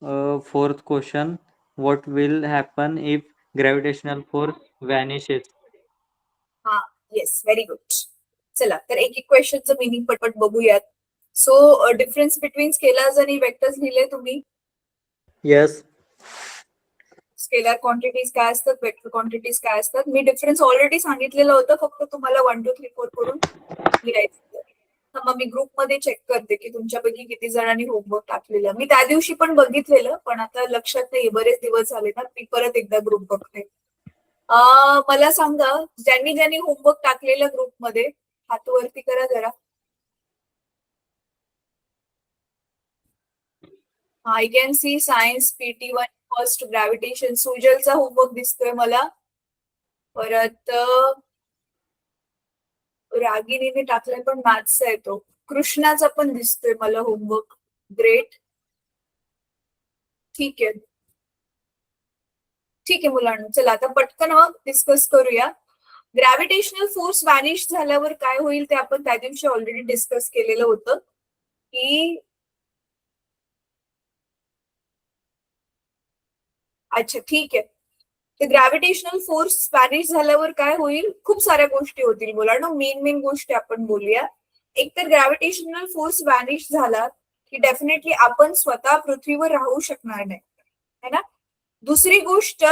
Fourth question, what will happen if gravitational force vanishes? हा, yes, very good. चला तर एक एक क्वेश्चनचं मिनिंग पटपट बघूयात. सो डिफरन्स बिटवीन स्केलर्स आणि वेक्टर्स लिहिले तुम्ही. Yes. स्केलर क्वांटिटीज काय असतात, वेक्टर क्वांटिटीज काय असतात. मी डिफरन्स ऑलरेडी सांगितलेलं होतं, फक्त तुम्हाला 1 2 3 4 करून लिहायचं. मग मी ग्रुपमध्ये चेक करते की तुमच्यापैकी किती जणांनी होमवर्क टाकलेलं. मी त्या दिवशी पण बघितलेलं, पण आता लक्षात नाही, बरेच दिवस झाले ना. मी परत एकदा ग्रुप बघते. मला सांगा, ज्यांनी ज्यांनी होमवर्क टाकलेलं ग्रुपमध्ये हात वरती करा जरा. I can see science PT1 first gravitation. सुजलचा होमवर्क दिसतोय मला. परत रागिनीने टाकलाय पण मॅथ्सचा येतो. कृष्णाचा पण दिसतोय मला होमवर्क. ग्रेट. ठीक आहे ठीक आहे मुलांना, चला आता पटकन डिस्कस करूया. ग्रॅव्हिटेशनल फोर्स व्हॅनिश झाल्यावर काय होईल ते आपण त्या दिवशी ऑलरेडी डिस्कस केलेलं होतं की, अच्छा ठीक आहे. तर ग्रॅव्हिटेशनल फोर्स व्हॅनिश झाल्यावर काय होईल, खूप साऱ्या गोष्टी होतील मुलांना. मेन गोष्टी आपण बोलूया. एक तर ग्रॅव्हिटेशनल फोर्स व्हॅनिश झाला की डेफिनेटली आपण स्वतः पृथ्वीवर राहू शकणार नाही, है ना. दुसरी गोष्ट,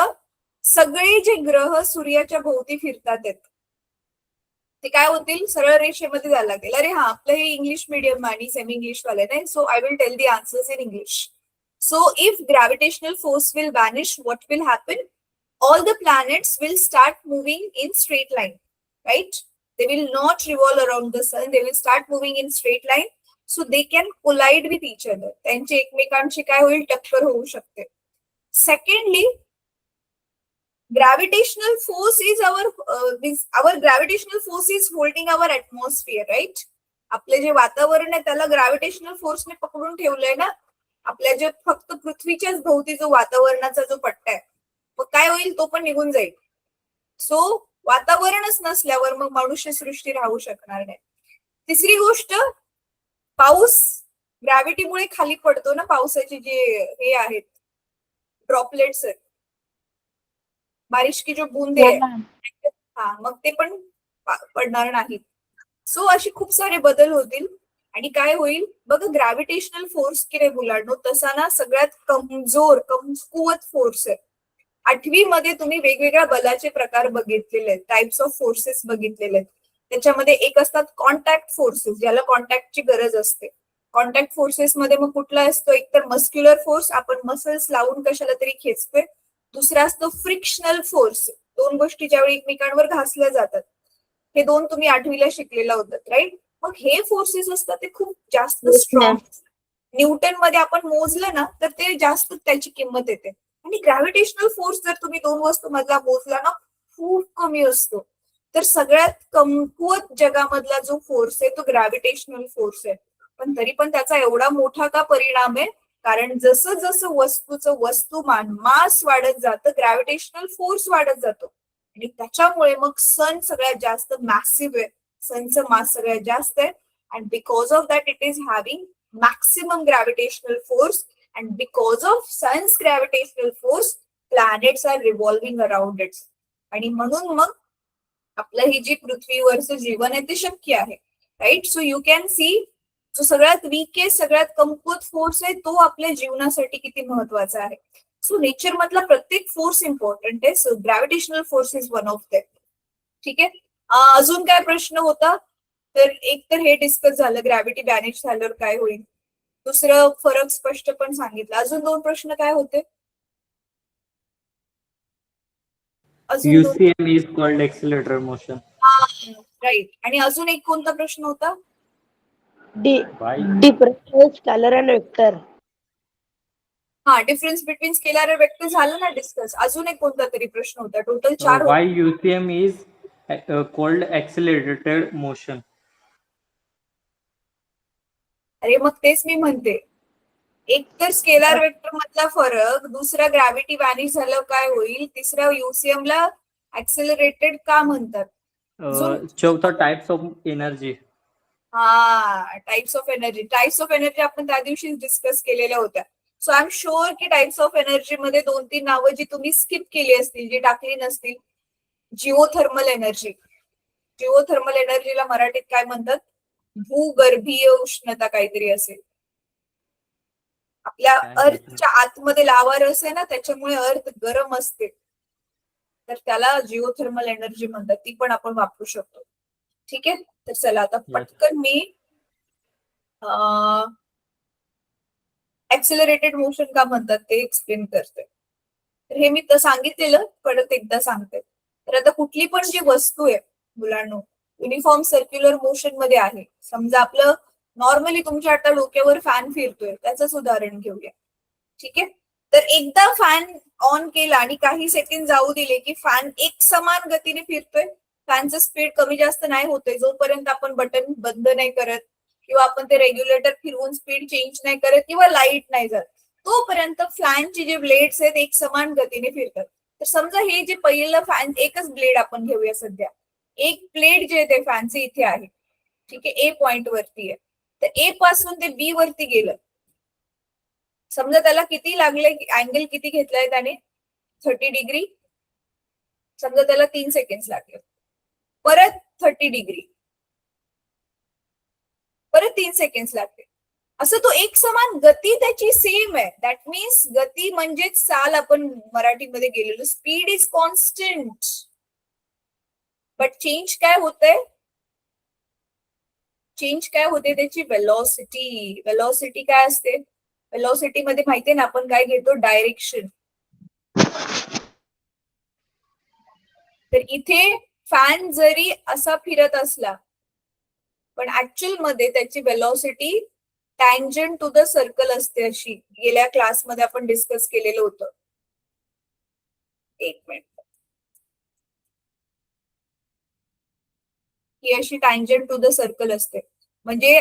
सगळे जे ग्रह सूर्याच्या भोवती फिरतात ते काय होतील, सरळ रेषेमध्ये जायला लागेल. अरे हा, आपलं हे इंग्लिश मीडियम आणि सेमी इंग्लिश वाले नाही. So I will tell the answers in English. So if gravitational force will vanish, what will happen? All the planets will start moving in straight line, right? They will not revolve around the sun. They will start moving in straight line. So they can collide with each other. त्यांची एकमेकांशी काय होईल, टक्कर होऊ शकते. Secondly, gravitational force is our gravitational force is holding our atmosphere, right? आपले जे वातावरण आहे त्याला ग्रॅव्हिटेशनल फोर्सने पकडून ठेवलंय ना. आपल्या जे फक्त पृथ्वीच्याच भोवती जो वातावरणाचा जो पट्टा आहे, मग काय होईल, तो पण निघून जाईल. सो वातावरणच नसल्यावर मग मनुष्य सृष्टी राहू शकणार नाही. तिसरी गोष्ट, पाऊस ग्रॅव्हिटीमुळे खाली पडतो ना. पावसाचे जे हे आहेत, ड्रॉपलेट्स आहेत, बारिश की जो बूंदे आहे, हा, मग ते पण पडणार नाहीत. सो असे खूप सारे बदल होतील. आणि काय होईल बघा, ग्रॅव्हिटेशनल फोर्स की रे मुलांनो, तसा ना सगळ्यात कमकुवत फोर्स आहे. 8वी मध्ये तुम्ही वेगवेगळ्या बलाचे प्रकार बघितलेले आहेत, टाइप्स ऑफ फोर्सेस बघितलेले आहेत. त्याच्यामध्ये एक असतात कॉन्टॅक्ट फोर्सेस, ज्याला कॉन्टॅक्टची गरज असते. कॉन्टॅक्ट फोर्सेस मध्ये मग कुठला असतो, एक तर मस्क्युलर फोर्स, आपण मसल्स लावून कशाला तरी खेचतोय. दुसरा असतो फ्रिक्शनल फोर्स, दोन गोष्टी ज्यावेळी एकमेकांवर घासल्या जातात. हे दोन तुम्ही 8वीला शिकलेला होतात, राईट. मग हे फोर्सेस असतात ते खूप जास्त स्ट्रॉंग. न्यूटन मध्ये आपण मोजलं ना तर ते जास्त त्याची किंमत येते. आणि ग्रॅव्हिटेशनल फोर्स जर तुम्ही दोन वस्तू मधला मोजला ना, खूप कमी असतो. तर सगळ्यात कमकुवत जगामधला जो फोर्स आहे तो ग्रॅव्हिटेशनल फोर्स आहे. पण तरी पण त्याचा एवढा मोठा का परिणाम आहे, कारण जसं जसं वस्तूचं वस्तुमान मास वाढत जातं, ग्रॅव्हिटेशनल फोर्स वाढत जातो. आणि त्याच्यामुळे मग सन सगळ्यात जास्त मॅसिव्ह आहे. सनचं मास सगळ्यात जास्त आहे. And because of that it is having maximum gravitational force. And because of sun's gravitational force, planets are revolving around it. आणि म्हणून मग आपलं ही जी पृथ्वीवरचं जीवन आहे ते शक्य आहे, right. So you can see, जो सगळ्यात वीकेस्ट, सगळ्यात कमकुवत फोर्स आहे तो आपल्या जीवनासाठी किती महत्वाचा आहे. सो नेचर मधला प्रत्येक फोर्स इम्पॉर्टंट आहे. So gravitational force is one of them. ठीक आहे. अजून काय प्रश्न होता, तर एक तर हे डिस्कस झालं, ग्रॅव्हिटी व्हॅनिश झाल्यावर काय होईल. दुसरं फरक स्पष्ट पण सांगितलं. अजून 2 प्रश्न काय होते, अजून 2. UCM is called accelerator motion. Right. आणि अजून एक कोणता प्रश्न होता, डिफरन्स स्केलर आणि वेक्टर. हा, डिफरन्स बिटवीन स्केलर आणि वेक्टर झालं ना डिस्कस. अजून एक कोणता तरी प्रश्न होता, total 4 Why UCM is called accelerated motion? अरे मग तेच मी म्हणते, एक तर स्केलर वेक्टर मधला फरक, दुसरा ग्रॅव्हिटी व्हॅनिश झालं काय होईल, तिसरा UCM ला ऍक्सेलरेटेड का म्हणतात. चौथा टाइप्स ऑफ एनर्जी. हा, types of energy. Types of energy आपण त्या दिवशी डिस्कस केलेल्या होत्या. सो आय एम शुअर की टाइप्स ऑफ एनर्जी मध्ये 2-3 नावं जी तुम्ही स्किप केली असतील, जी टाकली नसतील. Geothermal energy. जिओथर्मल एनर्जीला मराठीत काय म्हणतात? भूगर्भीय उष्णता काहीतरी असेल. आपल्या अर्थच्या आतमध्ये लावा रस आहे ना, त्याच्यामुळे अर्थ गरम असते, तर त्याला जिओथर्मल एनर्जी म्हणतात. ती पण आपण वापरू शकतो. ठीक आहे. तर चला आता पटकन मी ऍक्सिलरेटेड मोशन का म्हणतात ते एक्सप्लेन करते. तर हे मी तर सांगितलेलं, परत एकदा सांगते. तर आता कुठली पण जी वस्तू आहे मुलांनो, युनिफॉर्म सर्क्युलर मोशन मध्ये आहे. समजा आपलं नॉर्मली तुमच्या आता डोक्यावर फॅन फिरतोय, त्याचंच उदाहरण घेऊया. ठीक आहे. तर एकदा फॅन ऑन केला आणि काही सेकंड जाऊ दिले की फॅन एक समान गतीने फिरतोय. फॅनचं स्पीड कमी जास्त नाही होतोय जोपर्यंत आपण बटन बंद नाही करत, किंवा आपण ते रेग्युलेटर फिरवून स्पीड चेंज नाही करत, किंवा लाईट नाही जात, तोपर्यंत फॅनचे जे ब्लेड्स आहेत एक समान गतीने फिरतात. तर समजा हे जे पहिलं फॅन, एकच ब्लेड आपण घेऊया सध्या. एक ब्लेड जे ते फॅनचे इथे आहे. ठीक आहे. ए पॉइंट वरती आहे. तर ए पासून ते बी वरती गेलं. समजा त्याला किती लागले, अँगल किती घेतलाय त्याने? 30 डिग्री. समजा त्याला 3 सेकंड लागले. परत 30 डिग्री. परत 3 सेकंड लागले. असं तो एक समान गती त्याची सेम आहे. दॅट मीन्स गती म्हणजेच चाल, आपण मराठीमध्ये गेलेलो. Speed is constant, but change काय होतंय? चेंज काय होते त्याची? वेलॉसिटी. वेलॉसिटी काय असते? वेलॉसिटी मध्ये माहितीये ना आपण काय घेतो? डायरेक्शन. तर इथे फॅन जरी असा फिरत असला, पण ऍक्च्युअल मध्ये त्याची velocity tangent to the circle असते. अशी गेल्या क्लासमध्ये आपण डिस्कस केलेलं होतं. एक मिनिट. ही अशी टँजंट टू द सर्कल असते. म्हणजे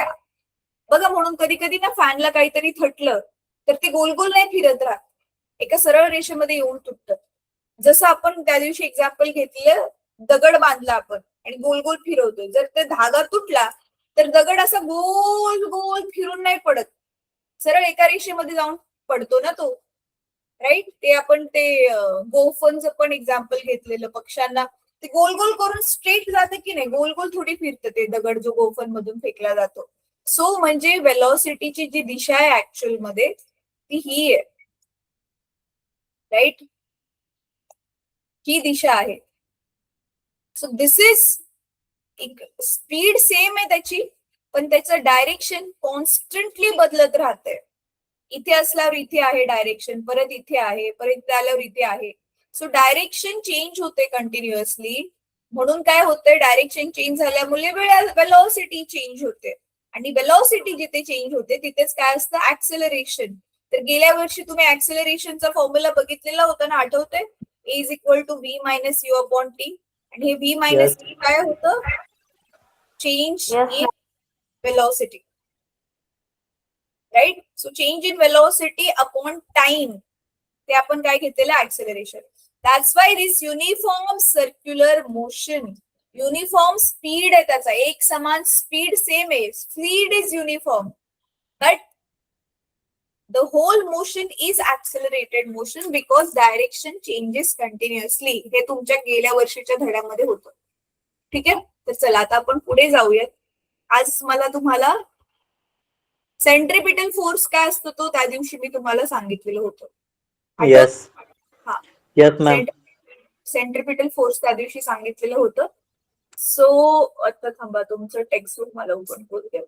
बघा, म्हणून कधी कधी ना फॅनला काहीतरी थटलं तर ते गोल गोल नाही फिरत राहत, एका सरळ रेषेमध्ये येऊन तुटतं. जसं आपण त्या दिवशी एक्झाम्पल घेतलं, दगड बांधला आपण आणि गोल गोल फिरवतोय. जर ते धागा तुटला तर दगड असा गोल गोल फिरून नाही पडत, सरळ एका रेषेमध्ये जाऊन पडतो ना तो. राईट. ते आपण ते गोफनचं पण एक्झाम्पल घेतलेलं. पक्ष्यांना ते गोल गोल करून स्ट्रेट जातं की नाही, गोल गोल थोडी फिरतं ते दगड जो गोफन मधून फेकला जातो. सो म्हणजे वेलॉसिटीची जी दिशा आहे ऍक्च्युअल मध्ये ती ही आहे. राईट. ही दिशा आहे. So this is, speed same आहे त्याची, पण त्याचं डायरेक्शन कॉन्स्टंटली बदलत राहते. इथे असल्यावर इथे आहे डायरेक्शन, परत इथे आहे, परत इथे आल्यावर इथे आहे. सो डायरेक्शन चेंज होते कंटिन्युअसली. म्हणून काय होतंय? डायरेक्शन चेंज झाल्यामुळे वेलॉसिटी चेंज होते. आणि वेलॉसिटी जिथे चेंज होते तिथेच काय असतं? ऍक्सेलरेशन. तर गेल्या वर्षी तुम्ही ऍक्सेलरेशनचा फॉर्म्युला बघितलेला होता ना, आठवतंय? A is equal to v minus u upon t. आणि हे व्ही मायनस टी काय होतं? Change in velocity. Right. So change in velocity upon time, ते आपण काय घेतलेलं? Acceleration. That's why this uniform circular motion. Uniform speed आहे त्याचा, एक समान स्पीड, सेम आहे. Speed is uniform, but the whole motion is accelerated motion because direction changes continuously. हे तुमच्या गेल्या वर्षीच्या धड्यामध्ये होतं. ठीक आहे. तर चला आता आपण पुढे जाऊयात. आज मला तुम्हाला सेंट्रिपिटल फोर्स काय असतो तो त्या दिवशी मी तुम्हाला सांगितलेलं होतं. येस. हा. Yes ma'am. सेंट्रिपिटल फोर्स त्या दिवशी सांगितलेलं होतं. सो आता थांबा, तुमचं टेक्स्टबुक मला ओपन करू द्या.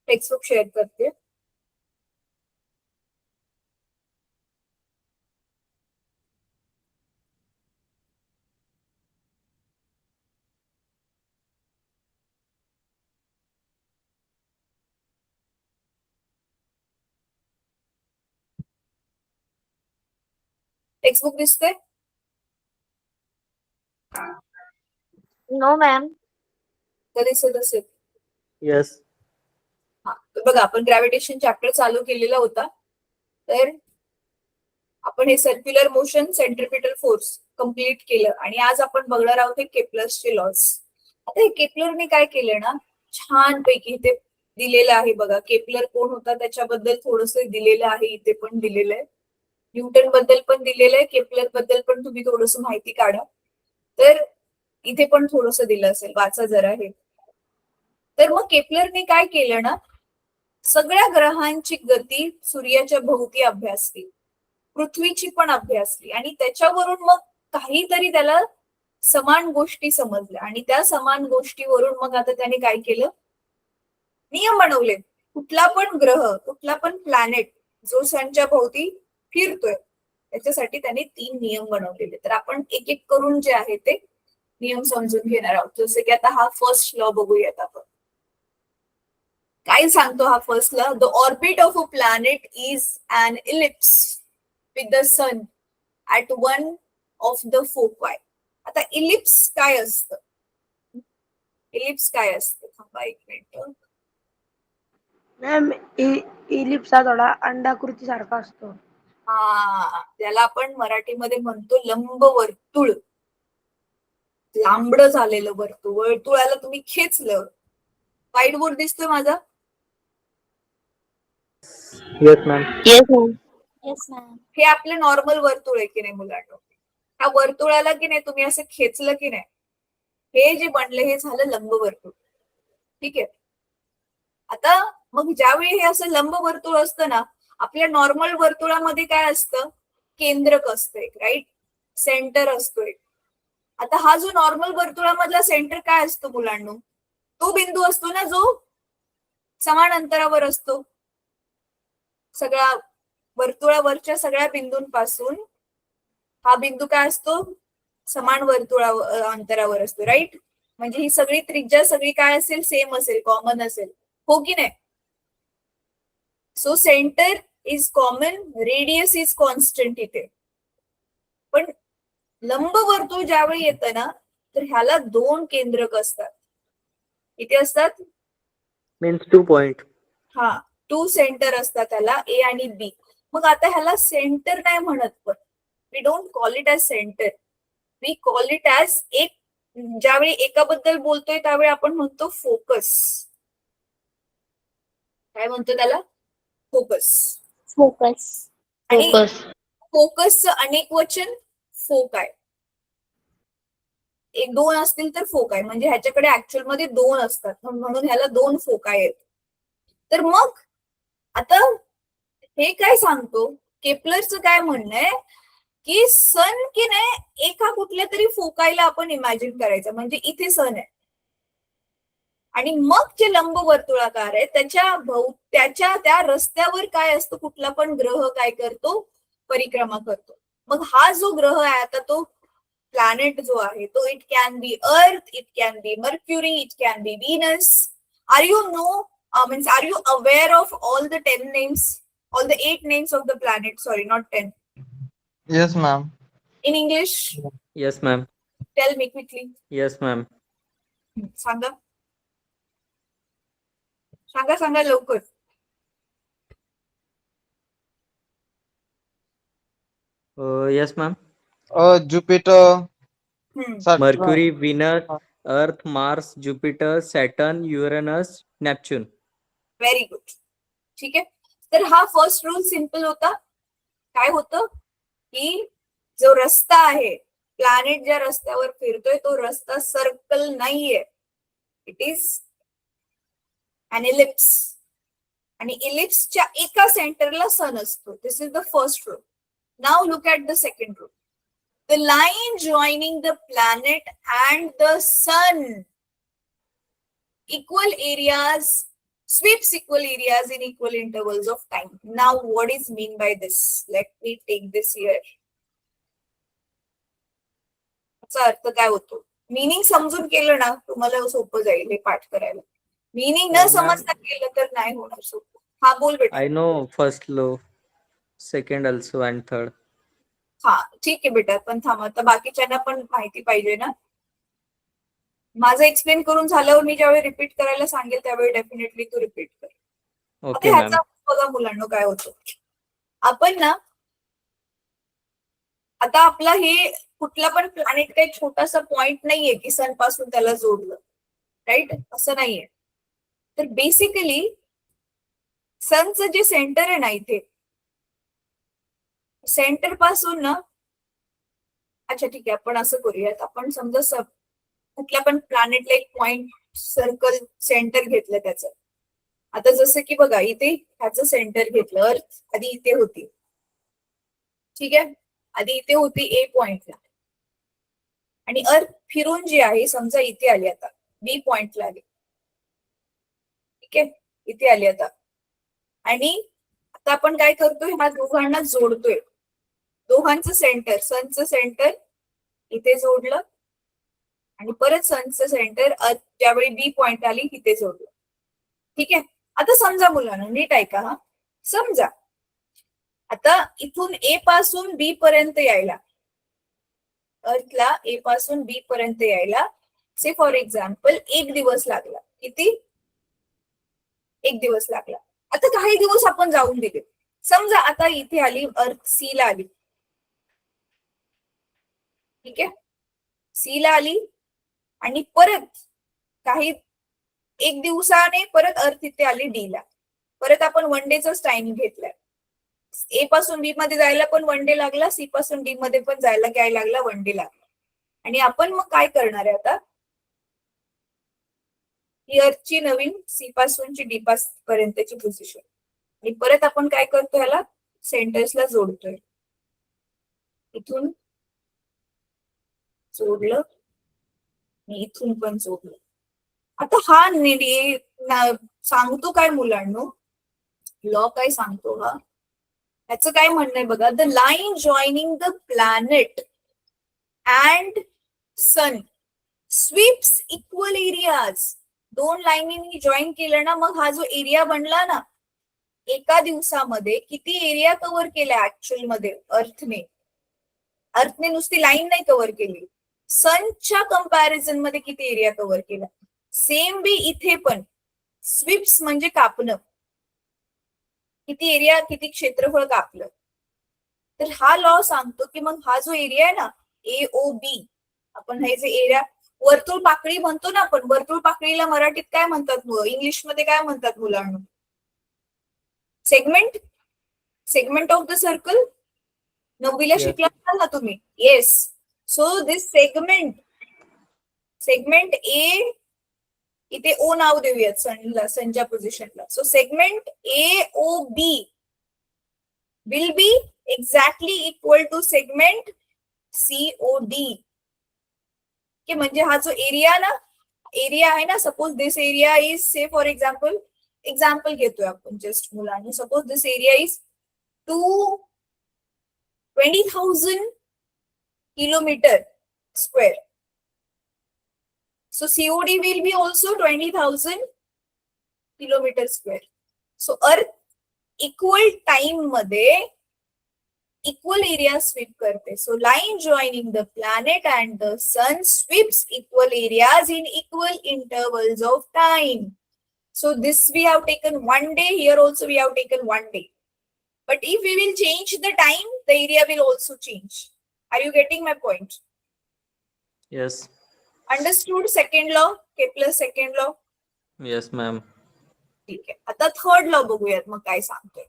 टेक्स्टबुक शेअर करते. टेक्स्टबुक दिसतंय? No ma'am. तर दिसत असेल. Yes. हा, तर बघा आपण ग्रॅव्हिटेशन चॅप्टर चालू केलेला होता. तर आपण हे circular motion, centripetal force complete केलं आणि आज आपण बघणार आहोत हे केप्लरचे लॉज. आता हे केप्लरने काय केलं ना, छान पैकी इथे दिलेलं आहे बघा. केप्लर कोण होता त्याच्याबद्दल थोडस दिलेलं आहे, इथे पण दिलेलं आहे. न्यूटन बद्दल पण दिलेलं आहे, केप्लर बद्दल पण तुम्ही थोडस माहिती काढा. तर इथे पण थोडस दिलं असेल, वाचा जरा हे. तर मग केप्लरने काय केलं ना, सगळ्या ग्रहांची गती सूर्याच्या भोवती अभ्यासली, पृथ्वीची पण अभ्यासली आणि त्याच्यावरून मग काहीतरी त्याला समान गोष्टी समजल्या आणि त्या समान गोष्टीवरून मग आता त्याने काय केलं, नियम बनवले. कुठला पण ग्रह, कुठला पण प्लॅनेट जो सनच्या भोवती फिरतोय त्याच्यासाठी त्याने 3 नियम बनवलेले. तर आपण एक एक करून जे आहे ते नियम समजून घेणार आहोत. जसं की आता हा फर्स्ट लॉ बघूयात आपण. काय सांगतो हा first law? The orbit of a planet is an ellipse with the sun at one of the foci. आता इलिप्स काय असतं? इलिप्स काय असतं? थांबा एक मिनिट. मॅम इलिप्स हा थोडा अंडाकृती सारखा असतो. हा, त्याला आपण मराठीमध्ये म्हणतो लंबवर्तुळ. लांबड झालेलं वर्तुळ. वर्तुळाला तुम्ही खेचलं. व्हाईट बोर्ड दिसतोय माझा? Yes, ma'am. Yes ma'am. Yes ma'am. हे आपलं नॉर्मल वर्तुळ आहे की नाही मुलांनो? ह्या वर्तुळाला की नाही तुम्ही असं खेचलं की नाही, हे जे बनलं हे झालं लंबवर्तुळ. ठीक आहे. आता मग ज्यावेळी हे असं लंबवर्तुळ असतं ना, आपल्या नॉर्मल वर्तुळामध्ये काय असतं? केंद्रक असतं एक, राईट? सेंटर असतो एक. आता हा जो नॉर्मल वर्तुळामधला सेंटर काय असतो मुलांनो? तो बिंदू असतो ना जो समान अंतरावर असतो. सगळ्या वर्तुळावरच्या सगळ्या बिंदूंपासून हा बिंदू काय असतो? समान वर्तुळा अंतरावर असतो, राईट? म्हणजे ही सगळी त्रिज्या सगळी काय असेल? सेम असेल, कॉमन असेल, हो की नाही? So centre is common, radius is constant इथे. पण लंबवर्तुळ ज्यावेळी येतं ना, तर ह्याला 2 केंद्रक असतात. किती असतात? Means 2 point. हा, 2 सेंटर असतात त्याला, ए आणि बी. मग आता ह्याला सेंटर नाही म्हणत, पण we don't call it as centre, we call it as एक. ज्यावेळी एकाबद्दल बोलतोय त्यावेळी आपण म्हणतो फोकस. काय म्हणतो त्याला? फोकस. फोकस. आणि फोकस. फोकसचं अनेक वचन फोक आहे. 1-2 असतील तर फोक आहे, म्हणजे ह्याच्याकडे ऍक्च्युअल मध्ये 2 असतात म्हणून ह्याला 2 फोका आहेत. तर मग आता हे काय सांगतो, केप्लरचं काय म्हणणं आहे की सन की नाही एका कुठल्या तरी फोकायला आपण इमॅजिन करायचं, म्हणजे इथे सन आहे आणि मग जे लंबवर्तुळाकार आहे त्याच्या त्या रस्त्यावर काय असतं, कुठला पण ग्रह काय करतो? परिक्रमा करतो. मग हा जो ग्रह आहे आता तो प्लॅनेट जो आहे तो, it can be Earth, it can be Mercury, it can be Venus. Are you aware of all the 10 names, all the 8 names of the planet? Sorry, not 10. Yes, ma'am. In English, Yes, ma'am. tell me quickly. Yes, ma'am. सांगा सांगा सांगा लवकर. Yes, ma'am. Jupiter, Saturn. Mercury, Venus, Earth, Mars, Jupiter, Saturn, Uranus, Neptune. Very good. ठीक आहे. तर हा first rule simple होता. काय होतं की जो रस्ता आहे, प्लॅनेट ज्या रस्त्यावर फिरतोय तो रस्ता सर्कल नाहीये, इट इज अन इलिप्स. आणि इलिप्सच्या एका सेंटरला सन असतो. This is the first rule. Now look at the second rule. The line joining the planet and the sun sweeps equal areas in equal intervals of time. Now what is mean by this? Let me take this here. याचा अर्थ काय होतो? Meaning समजून केलं ना तुम्हाला सोपं जाईल हे पाठ करायला. मीनिंग न समजता केलं तर नाही होणार सोपं. हा बोल बेटा. I know first law, second also, and third. हा ठीक आहे बेटा, पण थांब, आता बाकीच्यांना पण माहिती पाहिजे ना. माझं एक्सप्लेन करून झाल्यावर मी ज्यावेळी रिपीट करायला सांगेल त्यावेळी डेफिनेटली तू रिपीट कर. आता ओके मॅम. ह्याचा बघा मुलांना काय होतं. आपण ना आता आपला हे कुठला पण प्लॅनेट काही छोटासा पॉइंट नाहीये की सन पासून त्याला जोडलं, राईट? असं नाहीये. तर बेसिकली सनचं जे सेंटर आहे ना इथे, सेंटर पासून ना, अच्छा ठीक आहे, आपण असं करूयात, आपण समजा कुठल्या पण प्लॅनेटला एक पॉइंट सर्कल सेंटर घेतलं त्याचं. आता जसं की बघा इथे ह्याचं सेंटर घेतलं, अर्थ आधी इथे होती, ठीक आहे, आधी इथे होती ए पॉइंटला, आणि अर्थ फिरून जी आहे समजा इथे आली, आता बी पॉइंटला आली, ठीक आहे, इथे आली आता. आणि आता आपण काय करतोय, ह्या दोघांना जोडतोय. दोघांचं सेंटर, सनचं सेंटर इथे जोडलं, आणि परत सनचं सेंटर अर्थ ज्यावेळी बी पॉइंट आली तिथे जोडलं, ठीक आहे. आता समजा मुलांना नीट ऐका हा, समजा आता इथून ए पासून बी पर्यंत यायला, अर्थला ए पासून बी पर्यंत यायला से फॉर एक्झाम्पल 1 दिवस लागला. किती? 1 दिवस लागला. आता काही दिवस आपण जाऊन दिले, समजा आता इथे आली, अर्थ सी ला आली, ठीक आहे, सी ला आली, आणि परत काही 1 दिवसाने परत अर्थ इथे आली डी ला. परत आपण 1 डेचाच टाइम घेतलाय. ए पासून बी मध्ये जायला पण 1 डे लागला, सी पासून डी मध्ये पण जायला काय लागला, 1 डे लागला. आणि आपण मग काय करणार आहे आता, ही अर्थची नवीन सी पासूनची डी पर्यंतची पोझिशन, आणि परत आपण काय करतो, ह्याला सेंटर्सला जोडतोय, इथून जोडलं आणि इथून पण जोडलं. आता हा सांगतो काय मुलांनो, लॉ काय सांगतो हा, त्याचं काय म्हणणं आहे बघा, the line joining the planet and sun sweeps equal areas. 2 लाईनींनी जॉईन केलं ना, मग हा जो एरिया बनला ना, एका दिवसामध्ये किती एरिया कव्हर केला ऍक्च्युअल मध्ये अर्थने नुसती लाईन नाही कव्हर केली, सनच्या कंपॅरिझन मध्ये किती एरिया कव्हर केला. सेम बी इथे पण स्वीप्स म्हणजे कापणं, किती एरिया, किती क्षेत्रफळ कापलं. तर हा लॉ सांगतो की मग हा जो एरिया आहे ना, AOB, आपण हे जे एरिया वर्तुळ पाकळी म्हणतो ना, आपण वर्तुळ पाकळीला मराठीत काय म्हणतात, इंग्लिश मध्ये काय म्हणतात मुलांना, सेगमेंट ऑफ द सर्कल. 9वीला Yes. शिकला असाल ना तुम्ही. Yes. So this segment A, इथे ओ नाव देऊयात सनला, सनच्या पोझिशनला. So segment AOB will be exactly equal to segment COD. की म्हणजे हा जो एरिया आहे ना, suppose this area is, say for example घेतोय आपण जस्ट मुलांनी, suppose this area is 20,000 kilometre square. So COD will be also 20,000 kilometre square. So अर्थ इक्वल टाइम मध्ये इक्वल एरिया स्वीप करते. So line joining the planet and the sun sweeps equal areas in equal intervals of time. So this we have taken 1 day, here also we have taken 1 day. But if we will change the time, the area will also change. Are you getting my point? Yes. Understood second law, Kepler's second law? Yes, ma'am. ठीक आहे. आता third law बघूयात मग काय सांगतोय.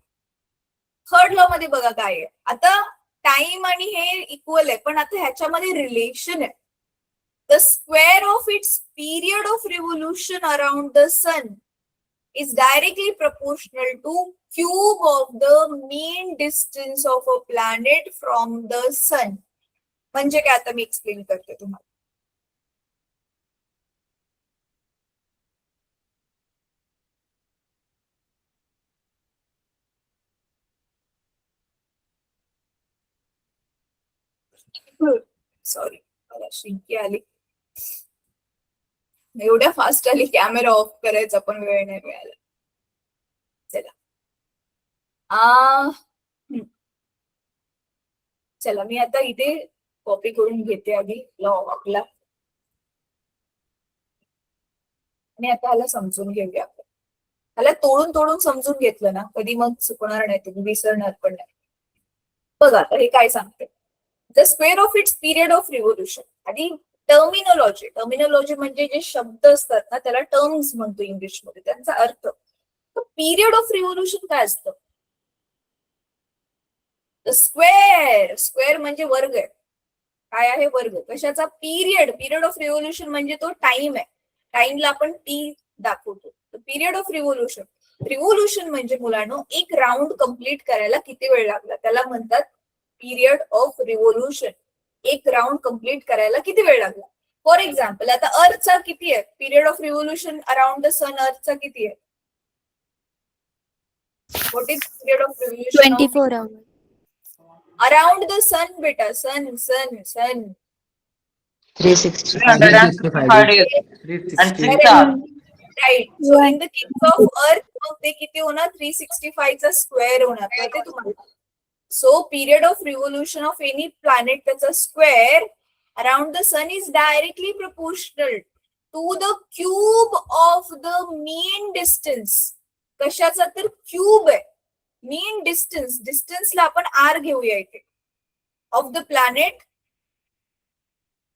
Third law मध्ये बघा काय आहे, आता टाइम आणि हे इक्वल आहे, पण आता ह्याच्यामध्ये रिलेशन आहे. The square of its period of revolution around the sun is directly proportional to cube of the mean distance of a planet from the sun. म्हणजे काय, आता मी एक्सप्लेन करते तुम्हाला. सॉरी, मला शिंकी आली, एवढ्या फास्ट आली, कॅमेरा ऑफ करायचा पण वेळ नाही मिळाला. चला, चला मी आता इथे कॉपी करून घेते आधी लॉ आपला, आणि आता ह्याला समजून घेऊया आपण. ह्याला तोडून तोडून समजून घेतलं ना कधी मग चुकणार नाही, तुम्ही विसरणार पण नाही. बघा आता हे काय सांगते, the square of it's period of revolution. आधी टर्मिनॉलॉजी म्हणजे जे शब्द असतात ना त्याला टर्म्स म्हणतो इंग्लिशमध्ये, त्यांचा अर्थ. पिरियड ऑफ रिव्होल्युशन काय असतं? स्क्वेअर म्हणजे वर्ग आहे. काय आहे? वर्ग. कशाचा? पिरियड ऑफ रिव्होल्युशन म्हणजे तो टाइम आहे. टाइमला आपण टी दाखवतो. पिरियड ऑफ रिव्होल्युशन म्हणजे मुलांनो एक राऊंड कंप्लीट करायला किती वेळ लागला त्याला म्हणतात पिरियड ऑफ रिव्होल्युशन. एक राऊंड कंप्लीट करायला किती वेळ लागला. फॉर एक्झाम्पल आता अर्थचा किती आहे period of revolution around the sun? अर्थचा किती आहे? What is period of revolution 24 hours. Around the sun? बेटा sun 365 days. 360. Right. So in the case of earth मग ते किती होणार? 365 चा स्क्वेअर होणार. कळते तुम्हाला? So period of revolution of any planet त्याचा square around the sun is directly proportional to the cube of the mean distance. कशाचा? तर क्यूब आहे. मीन डिस्टन्सला आपण आर घेऊया इथे, of the planet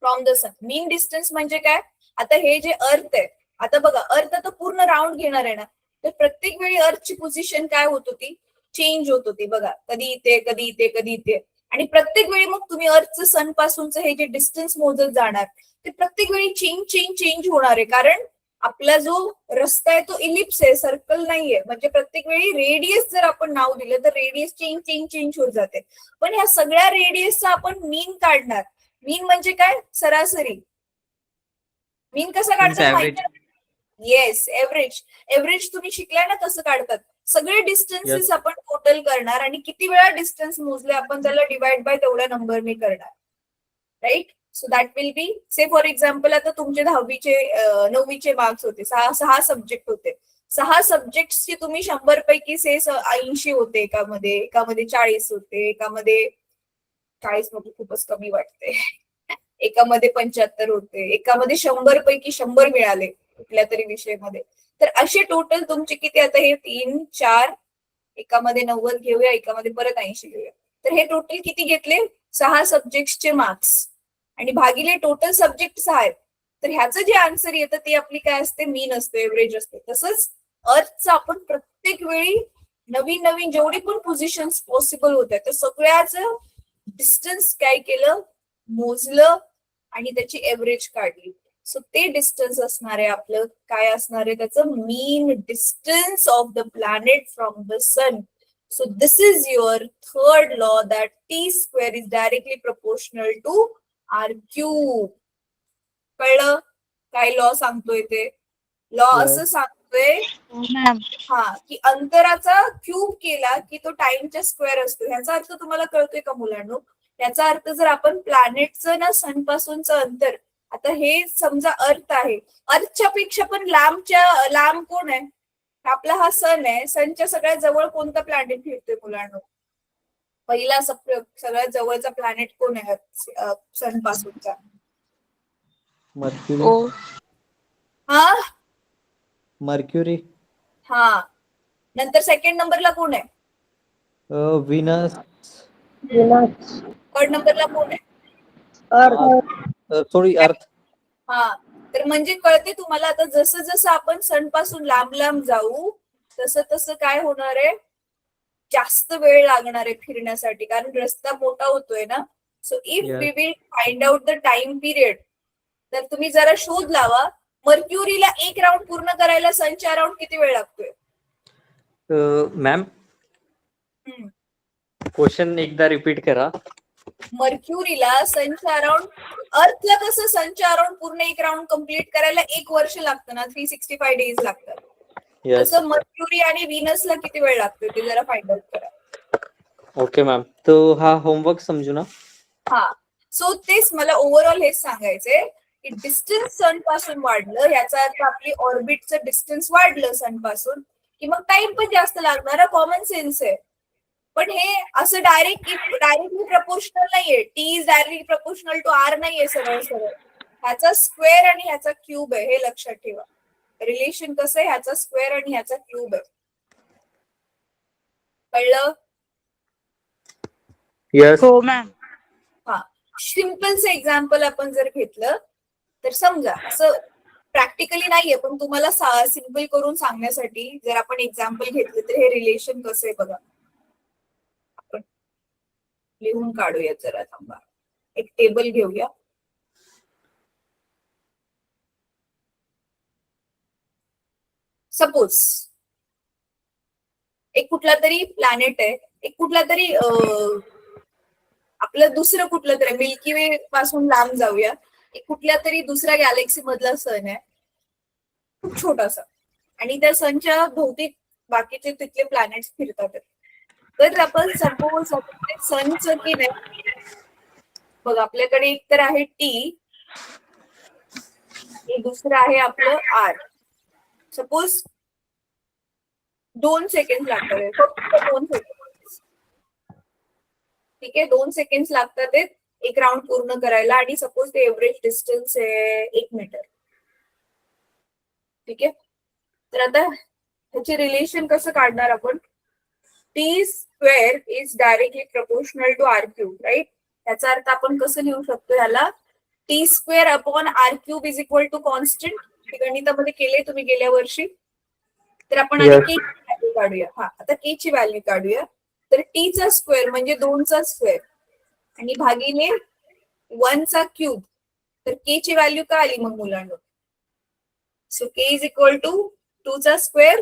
from the sun. Mean distance म्हणजे काय? आता हे जे अर्थ आहे, आता बघा अर्थ आता पूर्ण राऊंड घेणार आहे ना, तर प्रत्येक वेळी अर्थची पोझिशन काय होत होती? चेंज होत होती. बघा कधी इथे कधी इथे कधी इथे, आणि प्रत्येक वेळी मग तुम्ही अर्थचं सन पासूनचं हे जे डिस्टन्स मोजत जाणार ते प्रत्येक वेळी चेंज होणार आहे. कारण आपला जो रस्ता आहे तो इलिप्स आहे, सर्कल नाहीये. म्हणजे प्रत्येक वेळी रेडियस जर आपण नाव दिलं तर रेडियस चेंज होत जाते. पण ह्या सगळ्या रेडियसचा आपण मीन काढणार. मीन म्हणजे काय? सरासरी. मीन कसं काढतात? येस, एव्हरेज तुम्ही शिकलाय ना कसं काढतात. सगळे डिस्टन्सेस आपण टोटल करणार आणि किती वेळा डिस्टन्स मोजले आपण त्याला डिवाइड बाय तेवढा नंबर मी करणार. Right. So that will be say for example आता तुमचे 9वीचे मार्क्स होते, 6 सब्जेक्ट होते. 6 सब्जेक्टचे तुम्ही 100 पैकी से 80 होते, एकामध्ये 40 होते, एकामध्ये 40 मध्ये खूपच कमी वाटते, एकामध्ये 75 होते, एकामध्ये 100 पैकी 100 मिळाले कुठल्या तरी विषयामध्ये. तर असे टोटल तुमचे किती? आता हे 3, 4, एकामध्ये 90 घेऊया, एकामध्ये परत 80 घेऊया. तर हे टोटल किती घेतले? 6 सब्जेक्टचे मार्क्स आणि भागिले टोटल सब्जेक्ट 6 आहेत. तर ह्याचं जे आन्सर येतं ते आपली काय असते? मीन असते, एव्हरेज असते. तसंच अर्थचं आपण प्रत्येक वेळी नवीन जेवढी पण पोझिशन्स पॉसिबल होत आहेत तर सगळ्याच डिस्टन्स काय केलं? मोजलं आणि त्याची एव्हरेज काढली. सो ते डिस्टन्स असणार आहे आपलं काय असणार आहे? त्याचं mean distance of the planet from the sun. So this is your third law that T square is directly proportional to R cube. कळलं काय लॉ सांगतोय ते? लॉ असं सांगतोय हा की अंतराचा क्यूब केला की तो टाइमच्या स्क्वेअर असतो. ह्याचा अर्थ तुम्हाला कळतोय का मुलांनो? याचा अर्थ जर आपण प्लॅनेटचं ना सन पासूनचं अंतर, आता हे समजा अर्थ आहे, अर्थच्या पेक्षा पण लांब कोण आहे? आपला हा सन आहे. सनच्या सगळ्यात जवळ कोणता प्लॅनेट फिरतोय मुलांनो? पहिला सगळ्यात जवळचा प्लॅनेट कोण आहे सन पासूनचा? मर्क्युरी. हा मर्क्युरी. हा. नंतर सेकंड नंबरला कोण आहे? व्हीनस. थर्ड नंबरला कोण आहे? सॉरी अर्थ. हा. तर म्हणजे कळते तुम्हाला आता जसं आपण सन पासून लांब जाऊ तसं काय होणार आहे? जास्त वेळ लागणार आहे फिरण्यासाठी, कारण रस्ता मोठा होतोय ना. So if we will find out the time period, तर तुम्ही जरा शोध लावा. मर्क्युरीला एक राऊंड पूर्ण करायला सनच्या राऊंड किती वेळ लागतोय? मॅम क्वेश्चन एकदा रिपीट करा. मर्क्युरीला सनच्या अराउंड, अर्थला कसं सनच्या अराउंड पूर्ण एक राऊंड कम्प्लीट करायला 1 वर्ष लागतं ना, 365 डेज लागतात. तसं मर्क्युरी आणि व्हीनसला किती वेळ लागतो ते जरा फाइंड आउट करा. Okay ma'am. तो हा होमवर्क समजू ना. हा. सो तेच मला ओव्हरऑल हेच सांगायचंय की डिस्टन्स सन पासून वाढलं याचा अर्थ आपली ऑर्बिटचं डिस्टन्स वाढलं सन पासून की मग टाइम पण जास्त लागणार. कॉमन सेन्स आहे. पण हे असं डायरेक्टली प्रपोर्शनल नाहीये. T is directly proportional to R नाहीये सरळ सरळ. ह्याचा स्क्वेअर आणि ह्याचा क्यूब आहे, हे लक्षात ठेवा. रिलेशन कसं आहे, ह्याचा स्क्वेअर आणि ह्याचा क्यूब आहे. कळलं? Yes. हो मॅम. हा, सिम्पलचं एक्झाम्पल आपण जर घेतलं तर समजा, असं प्रॅक्टिकली नाहीये पण तुम्हाला सिम्पल करून सांगण्यासाठी जर आपण एक्झाम्पल घेतलं तर हे रिलेशन कसं आहे बघा. आपण लिहून काढूया, जरा थांबा, एक टेबल घेऊया. सपोज एक कुठला तरी प्लॅनेट आहे, एक कुठला तरी आपलं दुसरं कुठलं तरी मिल्की वे पासून लांब जाऊया, एक कुठल्या तरी दुसऱ्या गॅलेक्सी मधला सन आहे, खूप छोटासा, आणि त्या सनच्या भोवती बाकीचे तिथले प्लॅनेट्स फिरतात. तर आपण सपोज सनचं की नाही बघ, आपल्याकडे एक तर आहे टी, दुसरं आहे आपलं आर. सपोज 2 सेकंड लागतात, फक्त 2 सेकंड. ठीक आहे, 2 सेकंड लागतात एक राऊंड पूर्ण करायला, आणि सपोज ते एव्हरेज डिस्टन्स आहे 1 मीटर. ठीक आहे, तर आता ह्याचे रिलेशन कसं काढणार आपण? T square is directly proportional to R cube, right. याचा अर्थ आपण कसं लिहू शकतो ह्याला? T square upon R cube is equal to constant. गणितामध्ये केले तुम्ही गेल्या वर्षी. तर आपण आधी के ची व्हॅल्यू काढूया. हा, आता के ची व्हॅल्यू काढूया. तर टी चा स्क्वेअर म्हणजे 2 चा स्क्वेअर आणि भागिले 1 चा क्यूब. तर के ची व्हॅल्यू काय आली मग मुलांना? So K is equal to 2 चा स्क्वेअर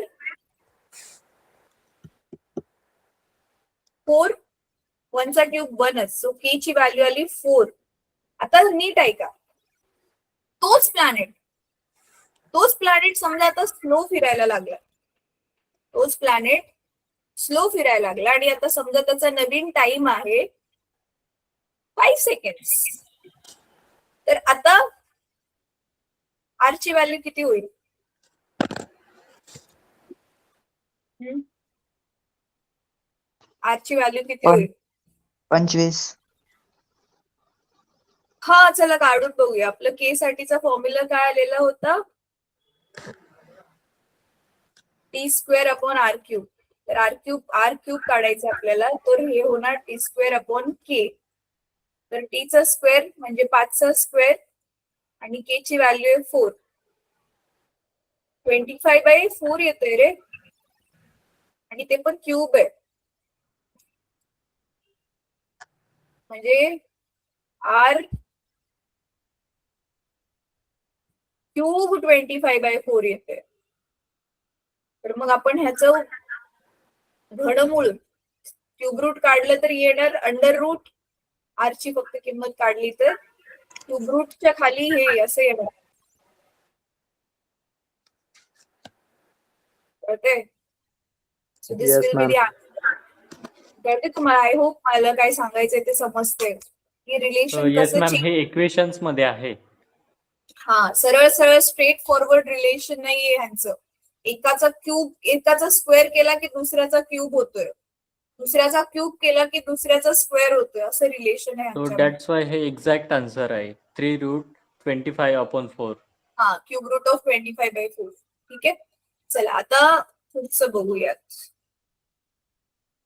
4, 1 चा क्यूब 1च. सो के ची व्हॅल्यू आली 4. आता नीट ऐका, तोच प्लॅनेट समजा आता स्लो फिरायला लागला. तोच प्लॅनेट स्लो फिरायला लागला आणि आता समजा त्याचा नवीन टाइम आहे 5 सेकंड्स. तर आता आर ची व्हॅल्यू किती होईल? आर ची व्हॅल्यू किती होईल? 25. हा, चला काढून बघूया. आपलं के साठीचा फॉर्म्युला काय आलेला होता? T square upon R cube. तर आर क्यूब काढायचं आपल्याला, तर हे होणार टी स्क्वेअर अपॉन के. तर टी चा स्क्वेअर म्हणजे 5 चा स्क्वेअर आणि के ची व्हॅल्यू आहे 4. 25/4 येतोय रे, आणि ते पण क्यूब आहे. म्हणजे आर क्यूब 25/4 येते. तर मग आपण ह्याचं घनमूळ क्यूब रूट काढलं तर येणार अंडर रूट. आर ची फक्त किंमत काढली तर क्यूब रूटच्या खाली हे असं येणार. कळते? So this Yes, will be ma'am. The answer. कळते तुम्हाला? आय होप मला काय सांगायचंय ते समजते की रिलेशन येस कसं मॅम, हे इक्वेशन्स मध्ये आहे. हा, सरळ सरळ स्ट्रेट फॉरवर्ड रिलेशन नाहीये ह्यांचं. एकाचा स्क्वेअर केला की दुसऱ्याचा क्यूब होतोय, दुसऱ्याचा क्यूब केला की दुसऱ्याचा स्क्वेअर होतोय, असं रिलेशन आहे सो ह्यांच्यामध्ये. दॅट्स वाय हे एक्झॅक्ट आन्सर आहे 3√25/4. हा, क्यूब रूट ऑफ 25/4. ठीक आहे, चला आता पुढचं बघूयात.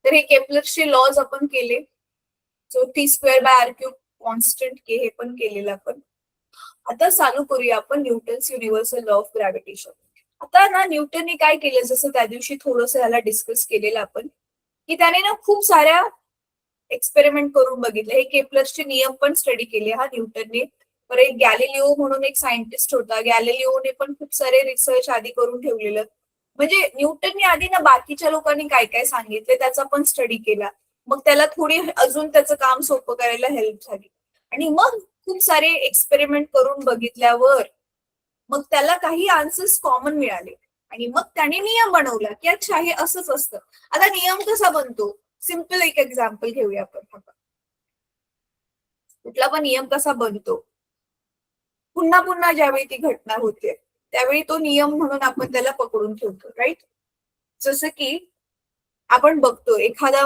तर हे केपलरचे लॉज आपण केले. So T square by R cube constant K, हे पण केलेलं आपण. आता चालू करूया आपण Newton's universal law of gravitation. आता ना न्यूटनने काय केलं, जसं त्या दिवशी थोडंसं ह्याला डिस्कस केलेलं आपण, की त्याने ना खूप साऱ्या एक्सपेरिमेंट करून बघितले. हे केपलरचे नियम पण स्टडी केले हा न्यूटनने. पर एक गॅलिलिओ म्हणून एक सायंटिस्ट होता, गॅलिलिओने पण खूप सारे रिसर्च आधी करून ठेवलेलं. म्हणजे न्यूटनने आधी ना बाकीच्या लोकांनी काय काय सांगितले त्याचा पण स्टडी केला. मग त्याला थोडी अजून त्याचं काम सोपं करायला हेल्प झाली. आणि मग खूप सारे एक्सपेरिमेंट करून बघितल्यावर मग त्याला काही आन्सर्स कॉमन मिळाले, आणि मग त्याने नियम बनवला की अच्छा हे असंच असतं. आता नियम कसा बनतो? सिम्पल एक एक्झाम्पल घेऊया आपण. कुठला पण नियम कसा बनतो? पुन्हा पुन्हा ज्यावेळी ती घटना होते त्यावेळी तो नियम म्हणून आपण त्याला पकडून ठेवतो, राईट. जसं की आपण बघतो एखादा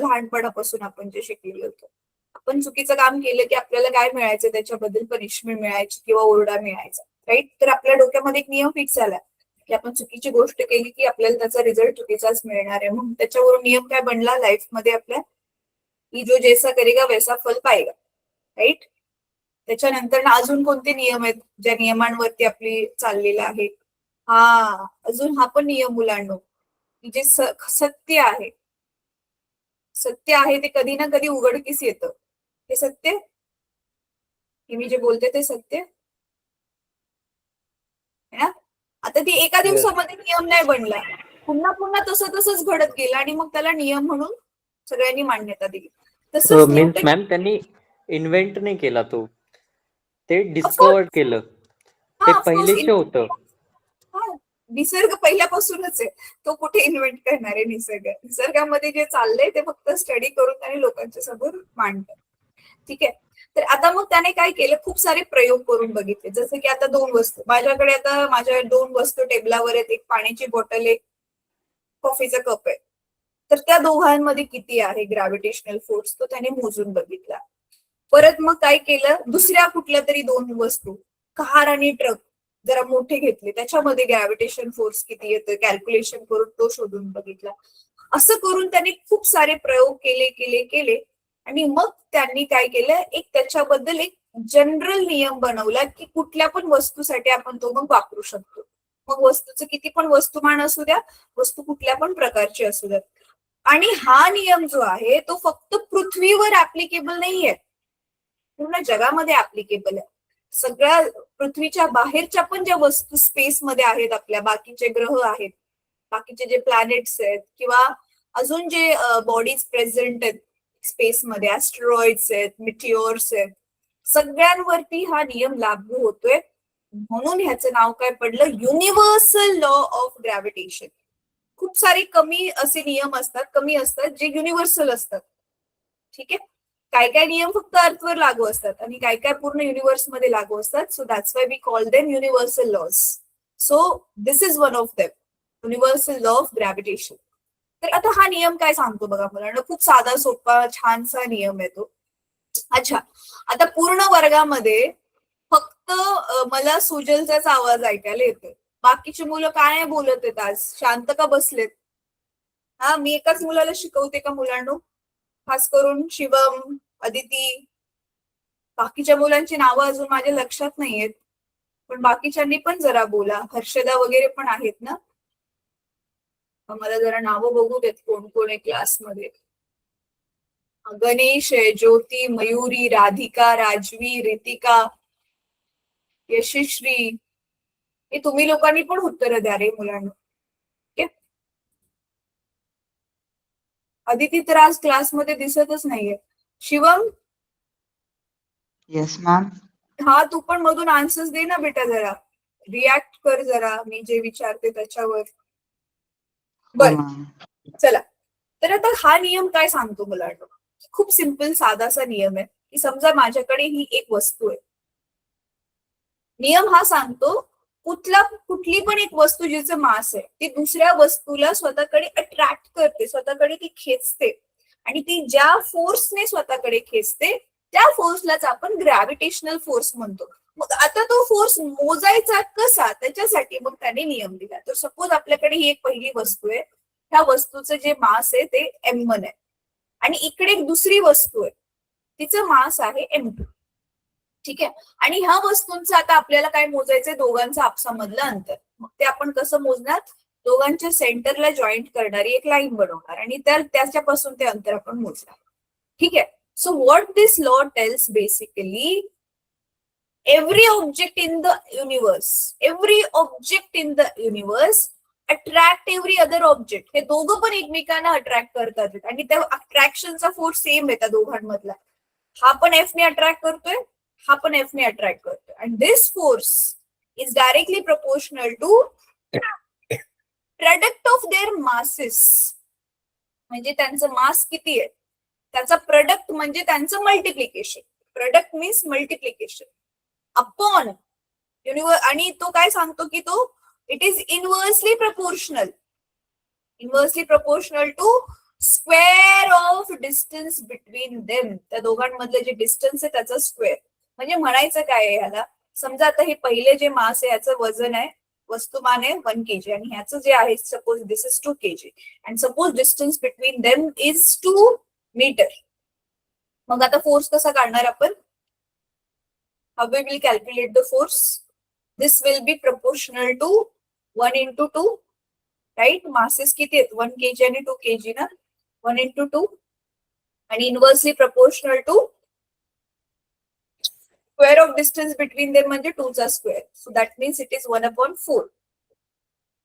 लहानपणापासून आपण जे शिकलेलो होतो, आपण चुकीचं काम केलं की आपल्याला काय मिळायचं, त्याच्याबद्दल पनिशमेंट मिळायची किंवा ओरडा मिळायचा, राईट. तर आपल्या डोक्यामध्ये एक नियम फिक्स झाला की आपण चुकीची गोष्ट केली की आपल्याला त्याचा रिझल्ट चुकीचाच मिळणार आहे. म्हणून त्याच्यावरून नियम काय बनला लाईफमध्ये आपल्या, की जो जैसा करेगा वैसा फल पाएगा, राईट. त्याच्यानंतर अजून कोणते नियम आहेत ज्या नियमांवरती आपली चाललेलं आहे? अजून हा पण नियम मुलांनो, की जे सत्य आहे, सत्य आहे ते कधी ना कधी उघडकीस येतं. हे सत्य, हे मी जे बोलते ते सत्य है ना. आता ती एका दिवसामध्ये नियम नाही बनला, पुन्हा पुन्हा तसंच घडत गेलं आणि मग त्याला नियम म्हणून सगळ्यांनी मान्यता दिली. तसंच मीन्स मॅम त्यांनी इन्व्हेंट नाही केला, तो ते डिस्कवर केलं, ते पहिलेच होतं. निसर्ग पहिल्यापासूनच आहे, तो कुठे इन्व्हेंट करणार आहे? निसर्गामध्ये जे चाललंय ते फक्त स्टडी करून त्याने लोकांच्या समोर मांडतात. ठीक आहे. तर आता मग त्याने काय केलं, खूप सारे प्रयोग करून बघितले. जसं की आता दोन वस्तू माझ्याकडे, आता माझ्या दोन वस्तू टेबलावर आहेत, एक पाण्याची बॉटल, एक कॉफीचा कप आहे. तर त्या दोघांमध्ये किती आहे ग्रॅव्हिटेशनल फोर्स, तो त्याने मोजून बघितला. परत मग काय केलं, दुसऱ्या कुठल्या तरी दोन वस्तू, कार आणि ट्रक, जरा मोठे घेतले, त्याच्यामध्ये ग्रॅव्हिटेशन फोर्स किती येतोय कॅल्क्युलेशन करून तो शोधून बघितला. असं करून त्यांनी खूप सारे प्रयोग केले आणि मग त्यांनी काय केलं, एक त्याच्याबद्दल एक जनरल नियम बनवला की कुठल्या पण वस्तूसाठी आपण तो मग वापरू शकतो. मग वस्तूचं किती पण वस्तुमान असू द्या, वस्तू कुठल्या पण प्रकारची असू द्या. आणि हा नियम जो आहे तो फक्त पृथ्वीवर ऍप्लिकेबल नाहीये, पूर्ण जगामध्ये ऍप्लिकेबल आहे. सगळ्या पृथ्वीच्या बाहेरच्या पण ज्या वस्तू स्पेसमध्ये आहेत, आपल्या बाकीचे ग्रह आहेत, बाकीचे जे प्लॅनेट्स आहेत किंवा अजून जे बॉडीज प्रेझेंट आहेत स्पेसमध्ये, ऍस्ट्रॉइड्स आहेत, मिटिओर्स आहेत, सगळ्यांवरती हा नियम लागू होतोय. म्हणून ह्याचं नाव काय पडलं, युनिव्हर्सल लॉ ऑफ ग्रॅव्हिटेशन. खूप सारे कमी असे नियम असतात, कमी असतात जे युनिव्हर्सल असतात. ठीक आहे. काय काय नियम फक्त अर्थवर लागू असतात आणि काय काय पूर्ण युनिव्हर्स मध्ये लागू असतात. So that's why we call them universal laws. So this is one of them, universal law of gravitation. तर आता हा नियम काय सांगतो बघा मुलांना, खूप साधा सोपा छानसा नियम आहे तो. अच्छा, आता पूर्ण वर्गामध्ये फक्त मला सुजलचाच आवाज ऐकायला येतोय. बाकीची मुलं काय बोलत आहेत आज, शांत का बसलेत? मी एकाच मुलाला शिकवते का मुलांनो? खास करून शिवम, अदिती, बाकीच्या मुलांची नावं अजून माझ्या लक्षात नाहीयेत, पण बाकीच्यांनी पण जरा बोला. हर्षदा वगैरे पण आहेत ना, मला जरा नावं बघू देत कोण कोण आहे क्लासमध्ये. गणेश आहे, ज्योती, मयुरी, राधिका, राजवी, रितिका, यशश्री. हे तुम्ही लोकांनी पण उत्तर द्या रे मुलांना. अदिती तर आज क्लासमध्ये दिसतच नाहीये. Shivam, yes ma'am. तू पण मधून आन्सर्स दे ना बेटा, जरा रिॲक्ट कर जरा मी जे विचारते त्याच्यावर. बर, चला. तर आता हा नियम काय सांगतो मुलांना, खूप सिंपल साधासा नियम आहे की समजा माझ्याकडे ही एक वस्तू आहे. नियम हा सांगतो कुठली पण एक वस्तू जिचं मास आहे ती दुसऱ्या वस्तूला स्वतःकडे अट्रॅक्ट करते, स्वतःकडे ती खेचते, आणि ती ज्या फोर्सने स्वतःकडे खेचते त्या फोर्सलाच आपण ग्रॅव्हिटेशनल फोर्स म्हणतो. मग आता तो फोर्स मोजायचा कसा, त्याच्यासाठी मग त्याने नियम दिला. तर सपोज आपल्याकडे ही एक पहिली वस्तू आहे, त्या वस्तूचं जे मास आहे ते m1 आहे, आणि इकडे एक दुसरी वस्तू आहे तिचं मास आहे m2. ठीक आहे. आणि ह्या वस्तूंचं आता आपल्याला काय मोजायचंय, दोघांचं आपसामधलं अंतर. मग ते आपण कसं मोजणार, दोघांच्या सेंटरला जॉईंट करणारी एक लाईन बनवणार आणि त्याच्यापासून ते अंतर आपण मोजणार. ठीक आहे. So what this law tells basically, every object in the universe attract every other object. हे दोघं पण एकमेकांना अट्रॅक्ट करतात आणि त्या अट्रॅक्शनचा फोर्स सेम आहे त्या दोघांमधला. हा पण एफ ने अट्रॅक्ट करतोय, हा पण एफ ने अट्रॅक्ट करतोय, and this force is directly proportional to product of their masses. म्हणजे त्यांचं मास किती आहे त्याचा प्रोडक्ट म्हणजे त्यांचं multiplication. Product means multiplication upon universe. आणि तो काय सांगतो की तो it is inversely proportional. Inversely proportional to square of distance between them. त्या दोघांमधले जे डिस्टन्स आहे त्याचा स्क्वेअर. म्हणजे म्हणायचं काय आहे ह्याला, समजा आता हे पहिले जे मास आहे याचं वजन आहे, वस्तुमान आहे 1 kg आणि ह्याचं जे आहे suppose this is 2 kg and suppose distance between them is 2 metre. मग आता फोर्स कसा काढणार आपण? How we will calculate the force? This will be proportional to 1 into 2, right. Masses किती आहेत? 1 kg आणि 2 kg ना. 1 into 2 आणि inversely proportional to square of distance between them म्हणजे 2 चा square. So that means it is 1/4.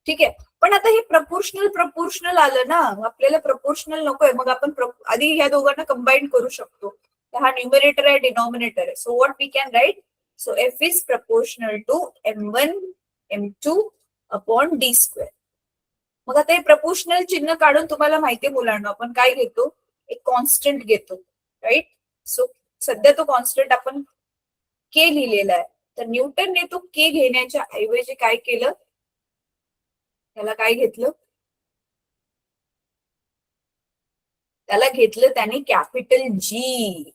ठीक आहे. पण आता हे प्रपोर्शनल आलं ना, आपल्याला प्रपोर्शनल नकोय. मग आपण आधी ह्या दोघांना कंबाईन करू शकतो. हा न्यूमरेटर आहे, डिनॉमिनेटर आहे. So what we can write? So F is proportional to m1 m2 upon d square. मग आता हे प्रपोर्शनल चिन्ह काढून तुम्हाला माहितीये मुलांना आपण काय घेतो? एक कॉन्स्टंट घेतो, राईट. सो सध्या तो कॉन्स्टंट आपण के लिहिलेला आहे. तर न्यूटनने तो के घेण्याच्या ऐवजी काय केलं? त्याला काय घेतलं? त्याला घेतलं त्याने capital G.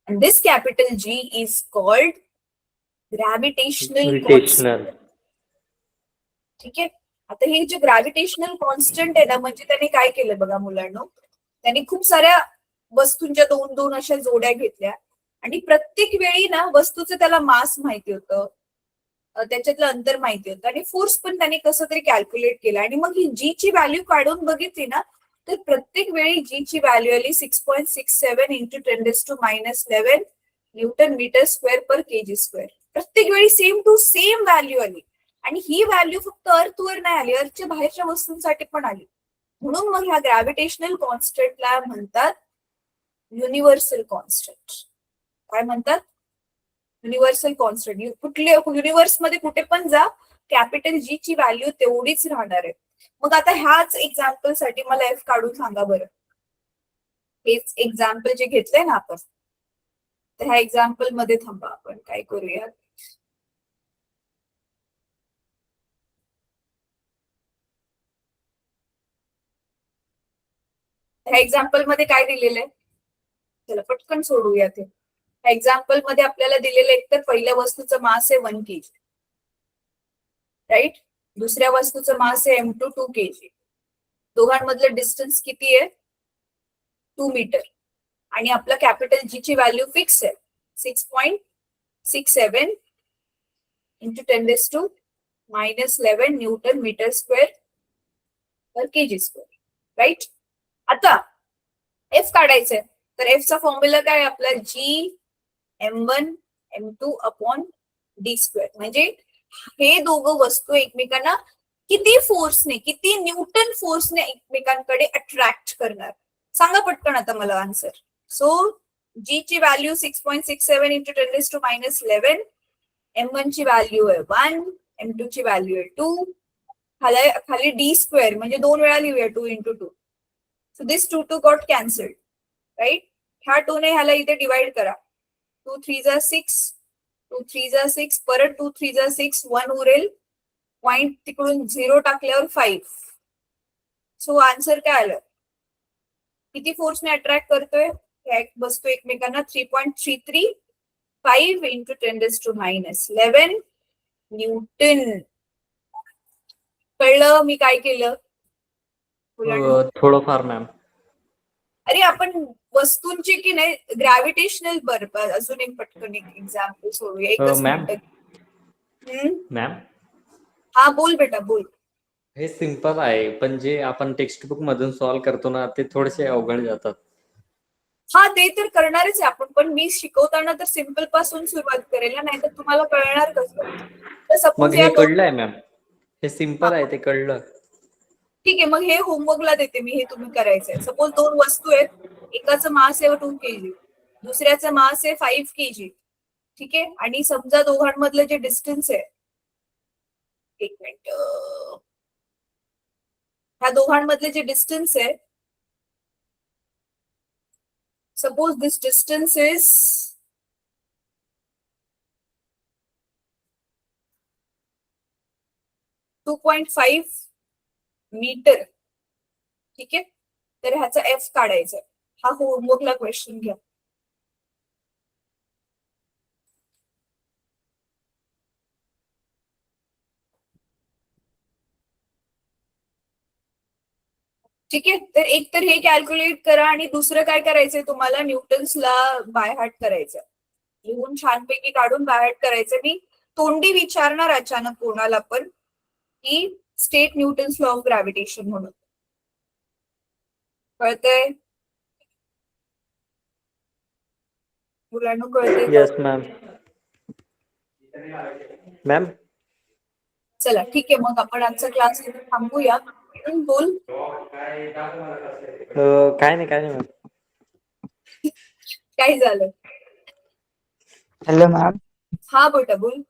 And this capital G is called gravitational constant. ठीक आहे. आता हे जे ग्रॅव्हिटेशनल कॉन्स्टंट आहे ना, म्हणजे त्याने काय केलं बघा मुलांना, त्याने खूप साऱ्या वस्तूंच्या 2-2 अशा जोड्या घेतल्या आणि प्रत्येक वेळी ना वस्तूचं त्याला मास माहिती होतं, त्याच्यातलं अंतर माहिती होतं आणि फोर्स पण त्याने कसं तरी कॅल्क्युलेट केला. आणि मग ही जी ची व्हॅल्यू काढून बघितली ना, तर प्रत्येक वेळी जी ची व्हॅल्यू आली 6.67 into 10⁻11 न्यूटन मीटर स्क्वेअर पर केजी स्क्वेअर. प्रत्येक वेळी सेम टू सेम व्हॅल्यू आली. आणि ही व्हॅल्यू फक्त अर्थवर नाही आली, अर्थच्या बाहेरच्या वस्तूंसाठी पण आली. म्हणून मग ह्या ग्रॅव्हिटेशनल कॉन्स्टंटला म्हणतात युनिव्हर्सल कॉन्स्टंट. काय म्हणतात? Universal constant. कुठले युनिव्हर्स मध्ये कुठे पण जा, कॅपिटल जी ची व्हॅल्यू तेवढीच राहणार आहे. मग आता ह्याच एक्झाम्पल साठी मला एफ काढून सांगा बरं. हेच एक्झाम्पल जे घेतलंय ना आपण, तर ह्या एक्झाम्पल मध्ये थांबा, आपण काय करूया, ह्या एक्झाम्पल मध्ये काय दिलेलं आहे? चला पटकन सोडूया ते. ह्या एक्झाम्पल मध्ये आपल्याला दिलेलं एक तर पहिल्या वस्तूचं मास आहे 1 kg, राईट. दुसऱ्या वस्तूचं मास आहे m2 2 kg. दोघांमधलं डिस्टन्स किती आहे? 2 मीटर. आणि आपला कॅपिटल जी ची व्हॅल्यू फिक्स आहे 6.67 into 10⁻11 न्यूटन मीटर स्क्वेअर पर केजी स्क्वेअर, राईट. आता एफ काढायचंय, तर एफ चा फॉर्म्युला काय आपला? जी m1 m2 upon D square. म्हणजे हे दोघं वस्तू एकमेकांना किती फोर्सने, किती न्यूटन फोर्सने एकमेकांकडे अट्रॅक्ट करणार? सांगा पटकन आता मला आन्सर. सो जी ची व्हॅल्यू 6.67 into 10⁻11, m1 ची व्हॅल्यू आहे 1, m2 ची व्हॅल्यू आहे 2, खाली डी स्क्वेअर म्हणजे 2 वेळा लिहूया 2 into 2. So this 2 got cancelled, right. ह्या 2 ने ह्याला इथे डिवाइड करा. 2 3 जा 6, 2 3 जा 6, परत 2 3 जा 6, 1 उरेल, पॉइंट तिकडून 0 टाकल्यावर 5. सो आन्सर काय आलं? किती फोर्सने अट्रॅक्ट करतोय ह्या वस्तू एकमेकांना? 3.335 into 10⁻11 न्यूटन. कळलं मी काय केलं? थोडंफार मॅम. अरे आपण वस्तूंची की नाही ग्रॅव्हिटेशनल बरोबर. अजून एक पटकन एक एक्झाम्पल सोडूया, एकच मॅम. मिनिट. मॅम हा बोल बेटा बोल. हे सिंपल आहे, पण जे आपण टेक्स्ट बुक मधून सॉल्व्ह करतो ना, ते थोडेसे अवघड जातात. हा ते तर करणारच आहे आपण, पण मी शिकवताना तर सिंपल पासून सुरुवात करेल ना, नाही तर तुम्हाला कळणार कसं? तर मग सपोज हे कळलंय मॅम, हे सिंपल आहे ते कळलं. ठीक आहे, मग हे होमवर्कला देते मी, हे तुम्ही करायचंय. सपोज 2 वस्तू आहेत, एकाचं मास आहे 2 kg, दुसऱ्याचं मास आहे 5 kg. ठीक आहे. आणि समजा दोघांमधलं जे डिस्टन्स आहे, एक मिनिट, ह्या दोघांमधले जे डिस्टन्स आहे, suppose this distance is 2.5 metre. ठीक आहे, तर ह्याचा एफ काढायचा. हा होमवर्कला क्वेश्चन घ्या. ठीक आहे, तर एक तर हे कॅल्क्युलेट करा आणि दुसरं काय करायचंय तुम्हाला, न्यूटन्सला बाय हार्ट करायचं. लिहून छानपैकी काढून बाय हार्ट करायचं. मी तोंडी विचारणार अचानक कोणाला पण की state Newton's law of gravitation म्हणून. कळतंय मुलांना? कळतंय? Yes ma'am. मॅम चला ठीक आहे, मग आपण आजचा क्लास इथे थांबूया. बोल. काय नाही मॅम. काय झालं? Hello, ma'am. हा बेटा बोल.